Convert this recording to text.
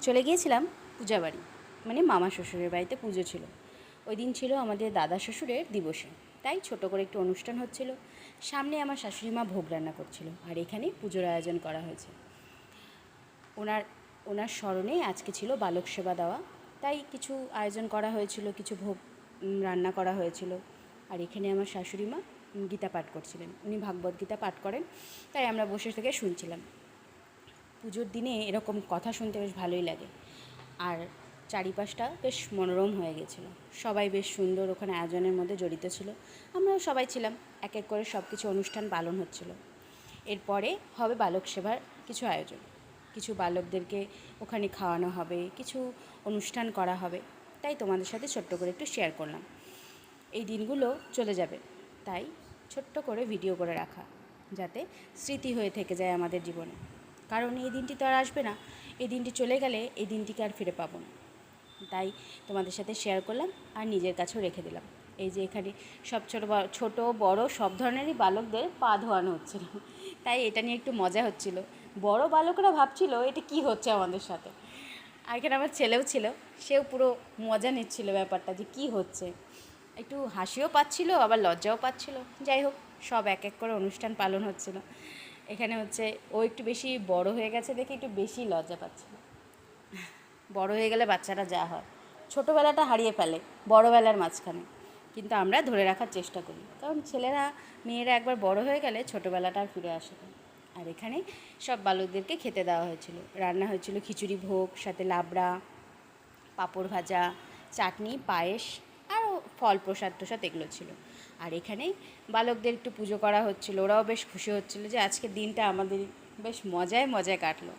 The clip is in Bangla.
চলে গিয়েছিলাম পূজাবাড়ি, মানে মামা শ্বশুরের বাড়িতে পুজো ছিল। ওই দিন ছিল আমাদের দাদা শ্বশুরের দিবসে, তাই ছোট করে একটু অনুষ্ঠান হচ্ছিল। সামনে আমার শাশুড়ি মা ভোগ রান্না করছিল, আর এখানে পুজোর আয়োজন করা হয়েছে। ওনার ওনার স্মরণে আজকে ছিল বালক সেবা দেওয়া, তাই কিছু আয়োজন করা হয়েছিল, কিছু ভোগ রান্না করা হয়েছিল। আর এখানে আমার শাশুড়ি মা গীতা পাঠ করছিলেন, উনি ভাগবত গীতা পাঠ করেন, তাই আমরা বসে থেকে শুনছিলাম। পুজোর দিনে এরকম কথা শুনতে বেশ ভালোই লাগে। আর চারিপাশটা বেশ মনোরম হয়ে গেছিলো, সবাই বেশ সুন্দর ওখানে আয়োজনের মধ্যে জড়িত ছিল। আমরাও সবাই ছিলাম, এক এক করে সব কিছু অনুষ্ঠান পালন হচ্ছিল। এরপরে হবে বালক সেবার কিছু আয়োজন, কিছু বালকদেরকে ওখানে খাওয়ানো হবে, কিছু অনুষ্ঠান করা হবে। তাই তোমাদের সাথে ছোট্ট করে একটু শেয়ার করলাম। এই দিনগুলো চলে যাবে, তাই ছোট্ট করে ভিডিও করে রাখা, যাতে স্মৃতি হয়ে থেকে যায় আমাদের জীবনে। কারণ এই দিনটি তো আর আসবে না, এই দিনটি চলে গেলে এই দিনটিকে আর ফিরে পাবো না। তাই তোমাদের সাথে শেয়ার করলাম আর নিজের কাছেও রেখে দিলাম। এই যে এখানে সব ছোটো বড় সব ধরনেরই বালকদের পা ধোয়ানো হচ্ছিল, তাই এটা নিয়ে একটু মজা হচ্ছিল। বড় বালকরা ভাবছিল এটা কি হচ্ছে আমাদের সাথে। আর এখানে আমার ছেলেও ছিল, সেও পুরো মজা নিচ্ছিল ব্যাপারটা, যে কি হচ্ছে। একটু হাসিও পাচ্ছিল, আবার লজ্জাও পাচ্ছিল। যাই হোক, সব এক এক করে অনুষ্ঠান পালন হচ্ছিল। এখানে হচ্ছে ও একটু বেশি বড় হয়ে গেছে দেখে একটু বেশি লজ্জা পাচ্ছিল। বড় হয়ে গেলে বাচ্চারা যা হয়, ছোটোবেলাটা হারিয়ে ফেলে বড়োবেলার মাঝখানে, কিন্তু আমরা ধরে রাখার চেষ্টা করি, কারণ মেয়েরা একবার বড় হয়ে গেলে ছোটোবেলাটা আর ফিরে আসে না। আর এখানে সব বালকদেরকে খেতে দেওয়া হয়েছিল, রান্না হয়েছিল খিচুড়ি ভোগ, সাথে লাবড়া, পাঁপড় ভাজা, চাটনি, পায়েস, আরও ফল প্রসাদ এগুলো ছিল। আর এখানে বালকদের একটু পুজো করা হচ্ছিল, ওরাও বেশ খুশি হচ্ছিল যে আজকের দিনটা আমাদের বেশ মজায় কাটলো।